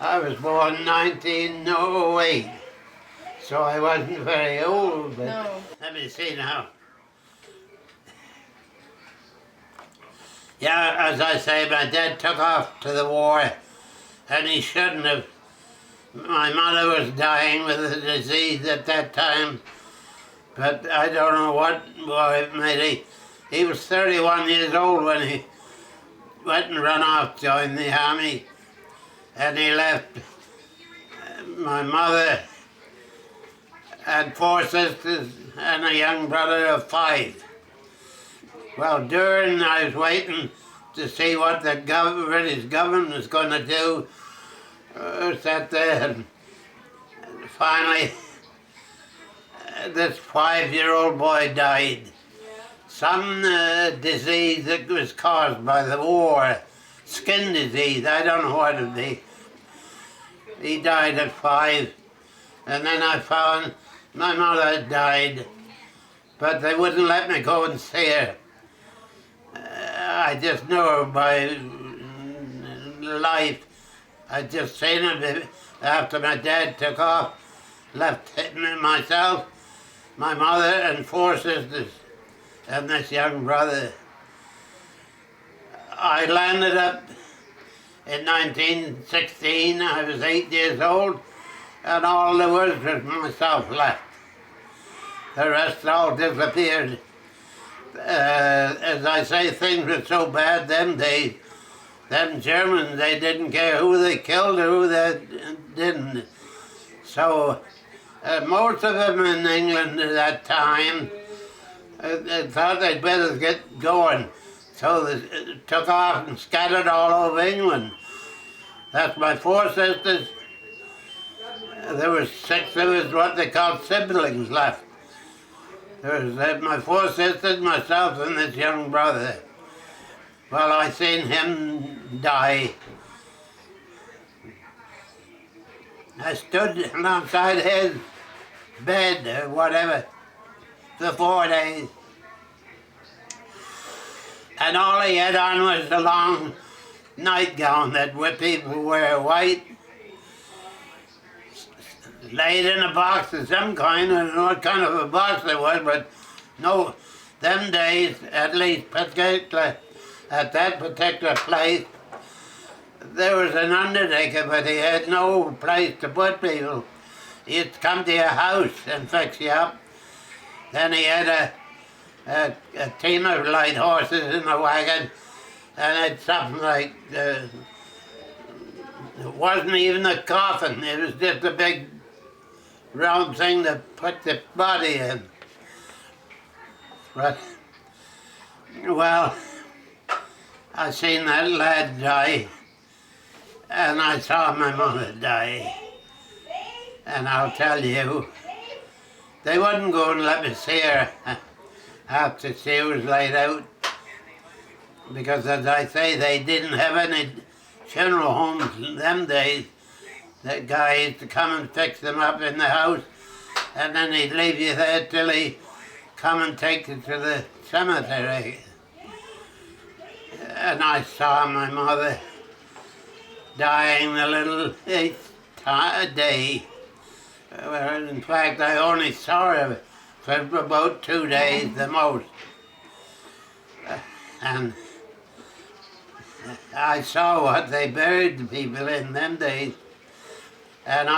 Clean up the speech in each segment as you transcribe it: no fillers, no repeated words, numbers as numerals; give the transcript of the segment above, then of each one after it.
I was born 1908, so I wasn't very old, but No. let me see now. Yeah, as I say, my dad took off to the war, and he shouldn't have. My mother was dying with a disease at that time, but I don't know what boy made he was 31 years old when he went and ran off, joined the army, and he left my mother and 4 sisters and a young brother of 5. Well, during I was waiting to see what the British government was going to do, sat there, and finally this 5-year-old boy died. Some disease that was caused by the war, skin disease, I don't know what it be. He died at 5, and then I found my mother had died, but they wouldn't let me go and see her. I just knew her by life. I just seen her after my dad took off, left myself, my mother and 4 sisters, and this young brother. I landed up in 1916, I was 8 years old, and all there was myself left. The rest all disappeared. As I say, things were so bad them days. Them Germans, they didn't care who they killed or who they didn't. So most of them in England at that time they thought they'd better get going. So they took off and scattered all over England. That's my 4 sisters. There were 6 of us, what they called siblings, left. There was my 4 sisters, myself, and this young brother. Well, I seen him die. I stood alongside his bed or whatever for 4 days. And all he had on was a long nightgown that people wear white. Laid in a box of some kind, I don't know what kind of a box it was, but no, them days, at least particularly at that particular place, there was an undertaker, but he had no place to put people. He'd come to your house and fix you up. Then he had a team of light horses in a wagon, and it's something like, it wasn't even a coffin, it was just a big round thing to put the body in. But, well, I seen that lad die, and I saw my mother die. And I'll tell you, they wouldn't go and let me see her after she was laid out, because as I say, they didn't have any funeral homes in them days. That guy used to come and fix them up in the house, and then he'd leave you there till he come and take you to the cemetery. And I saw my mother dying a little each day. In fact, I only saw her for about 2 days the most. And I saw what they buried the people in them days. And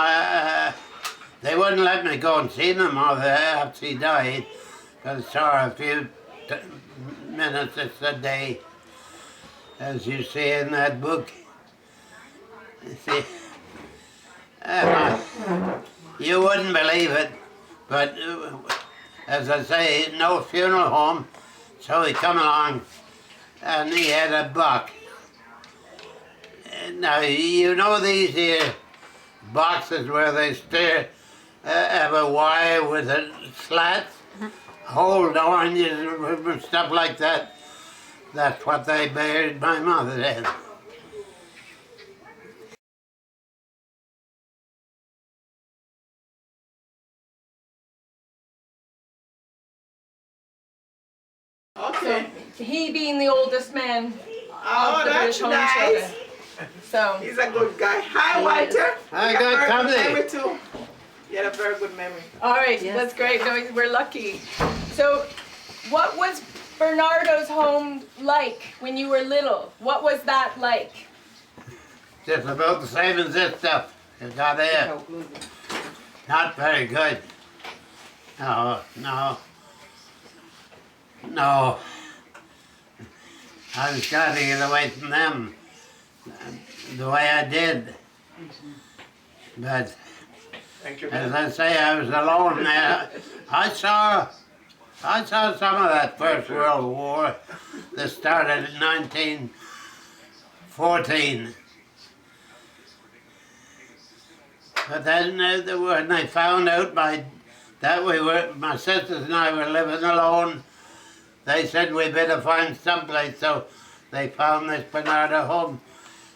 they wouldn't let me go and see my mother after she died, because I saw her a few minutes a day, as you see in that book. You see, you wouldn't believe it, but as I say, no funeral home, so he come along and he had a buck. Now, you know these here boxes where they still have a wire with a slat, hold oranges and stuff like that. That's what they buried my mother in. Okay. So he being the oldest man Oh, of the British that's Home nice. Children. So He's a good guy. Hi, Walter. I You got very good company. memory too. He had a very good memory. all right, Yes. that's great. No, we're lucky. So, what was Barnardo's home like when you were little? What was that like? Just about the same as this stuff. It's not there. Not very good. No, no. No. I was trying to get away from them the way I did. But Thank you. as I say, I was alone there. I saw some of that First World War that started in 1914. But then when they found out my sisters and I were living alone, they said we better find someplace. So they found this Barnardo home,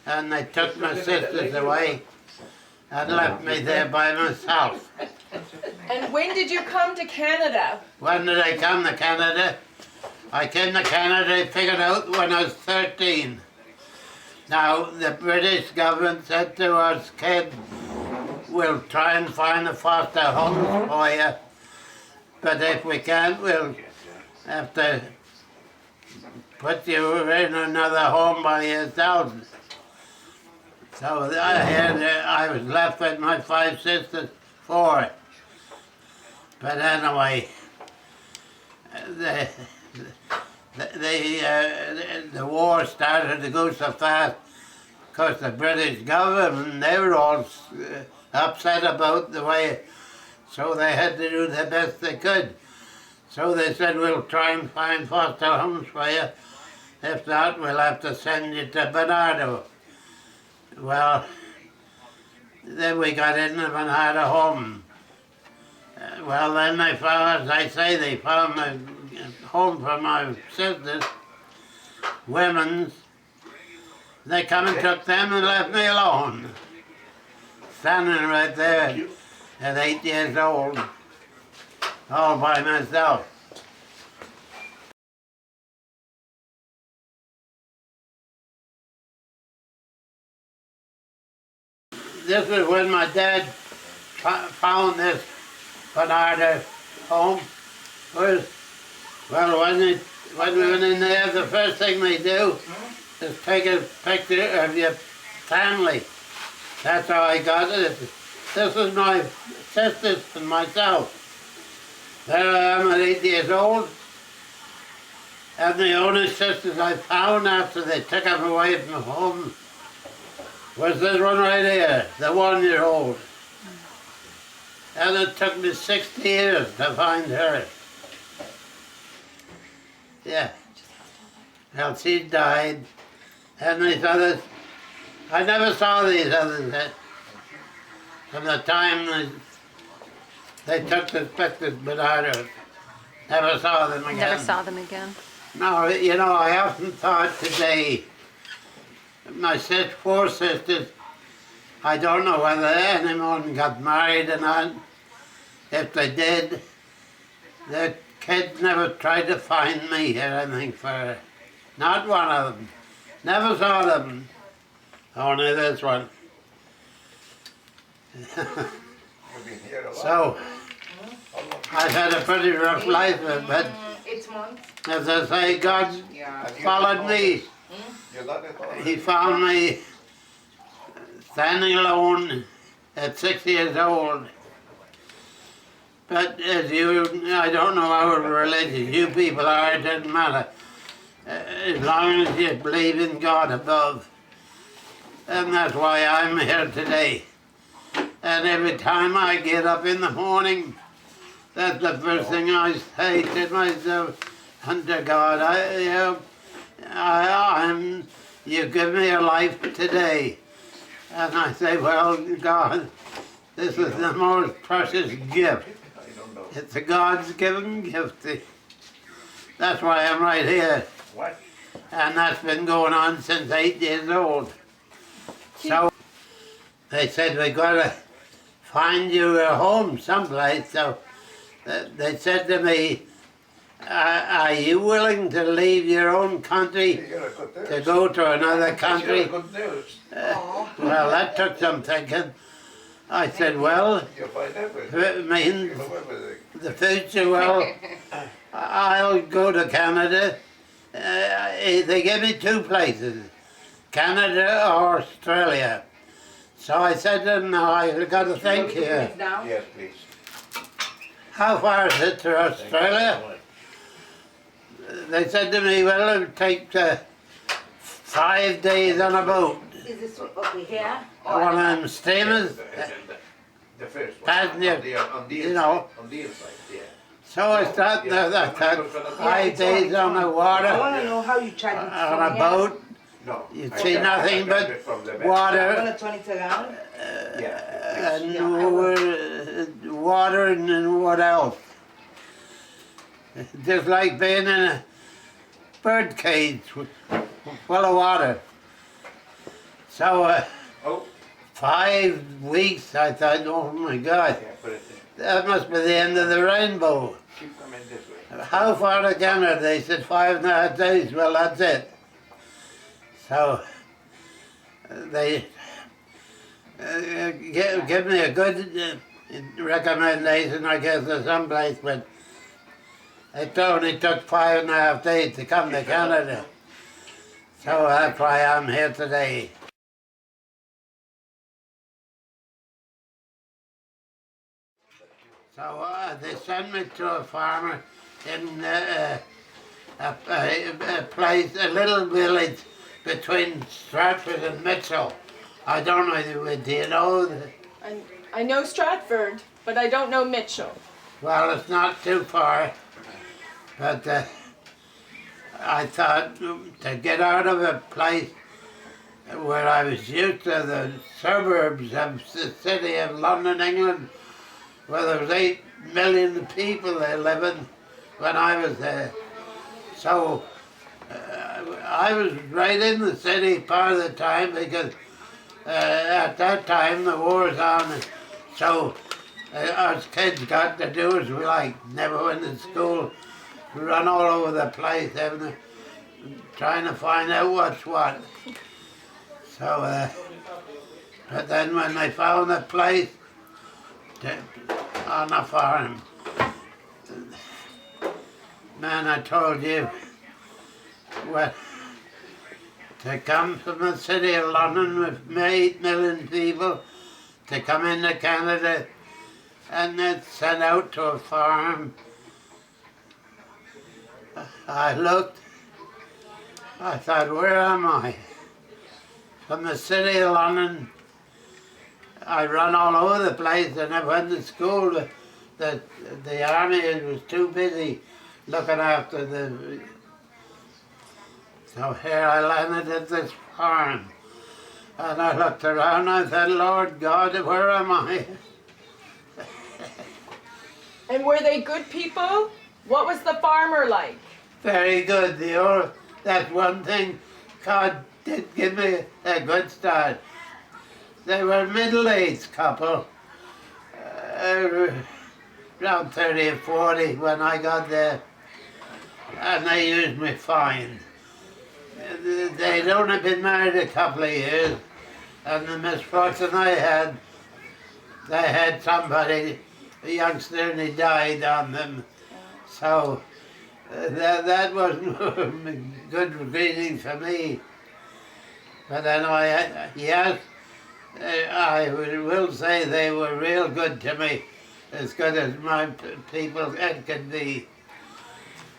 and they took my sisters away and left me there by myself. And when did you come to Canada? When did I come to Canada? I came to Canada, figured out when I was 13. Now, the British government said to us, kid, we'll try and find a foster home for you, but if we can't, we'll have to put you in another home by yourself. So I was left with my 5 sisters, 4. But anyway, the war started to go so fast because the British government, they were all upset about the way, so they had to do the best they could. So they said, we'll try and find foster homes for you. If not, we'll have to send you to Barnardo. Well, then we got in the Barnardo home. Well, then they found, as I say, they found a home for my sisters, women's. They come and took them and left me alone. Standing right there at 8 years old, all by myself. This was when my dad found this Barnardo home. Well, when we went in there, the first thing they do is take a picture of your family. That's how I got it. This is my sisters and myself. There I am at 8 years old. And the only sisters I found after they took them away from home was this one right here, the 1-year-old. And it took me 60 years to find her. Yeah. Well, she died. And these others, I never saw these others from the time they took the pictures, but I never saw them again. Never saw them again. No, you know, I often thought today, my 4 sisters, I don't know whether anyone got married or not. If they did, the kids never tried to find me or anything for her. Not one of them. Never saw them. Only this one. So, I've had a pretty rough life, but as I say, God followed me. He found me standing alone at 6 years old. But as I don't know how religious you people are, it doesn't matter. As long as you believe in God above. And that's why I'm here today. And every time I get up in the morning, that's the first thing I say to myself and to God, you give me a life today. And I say, well, God, this is the most precious gift. It's a God's given gift. That's why I'm right here. What? And that's been going on since 8 years old. So they said, we got to find you a home someplace. So they said to me, Are you willing to leave your own country to go to another country? Good news. Well, that took some thinking. I said, well, it means the future, well, I'll go to Canada. They give me two places, Canada or Australia. So I said to them, no, I've got to think here. Yes, please. How far is it to Australia? They said to me, well, it would take 5 days on a boat. Is this over here? One of them steamers. The first one. Passenger, On the you know. On the inside, yeah. So I started, I thought, 5 days on the I water, want to know how you charge it on from a here. boat. No. You I see got- nothing I got but it from the back. I'm water gonna turn it around. Yeah. and water and what else? Just like being in a bird cage full of water. So Oh, 5 weeks, I thought, oh my God, yeah, put it in. that must be the end of the rainbow. Keep them in this way. How far to Canada? They said 5.5 days. Well, that's it. So they give me a good recommendation, I guess, to someplace, but it only took 5.5 days to come to Canada. So that's why I'm here today. So they sent me to a farmer in a place, a little village between Stratford and Mitchell. I don't know, do you know? I know Stratford, but I don't know Mitchell. Well, it's not too far, but I thought to get out of a place where I was used to the suburbs of the city of London, England, where there was 8 million people there living when I was there. So I was right in the city part of the time because at that time the war was on. So us kids got to do as we like, never went to school, run all over the place, trying to find out what's what. So, but then when they found a place on a farm, man, I told you, well, to come from the city of London with 8 million people, to come into Canada and then sent out to a farm. I looked, I thought, where am I? From the city of London, I run all over the place and I went to school. The army was too busy looking after the... So here I landed at this farm. And I looked around and I said, Lord God, where am I? And were they good people? What was the farmer like? Very good. That's one thing God did give me a good start. They were a middle-aged couple, around 30 or 40 when I got there, and they used me fine. They'd only been married a couple of years, and the misfortune I had, they had somebody, a youngster, and he died on them. So that wasn't good reading for me. But anyway, yes, I will say they were real good to me, as good as my people could be.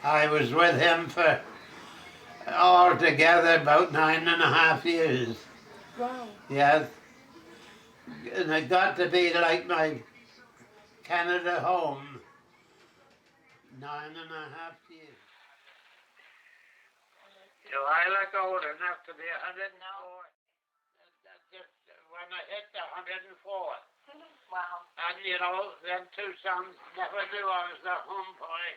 I was with him for altogether about 9.5 years. Wow. Yes. And it got to be like my Canada home. 9.5 years. Do I look old enough to be 104? Just when I hit the 104. Wow. And you know, them two sons never knew I was a home boy.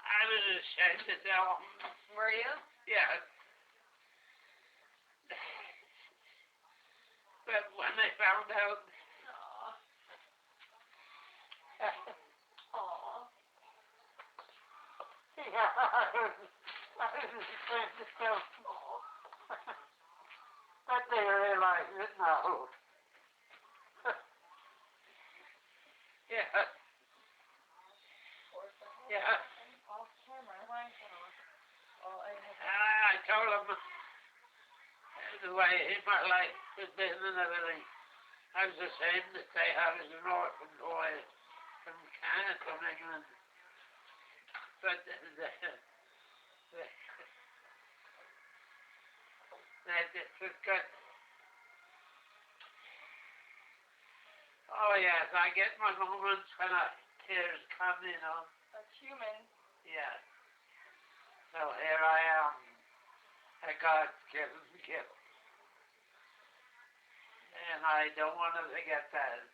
I was ashamed to tell them. Were you? Yes. But when they found out, Aw. so small. But they realize it now. Yeah. Yeah. I told him the way my life had been and everything. I was ashamed to say I was an orphan boy from Canada, from England. But they just got. Oh yes, I get my moments when tears come, you know. That's human. Yeah. So here I am, a God's given gift. And I don't want to forget that.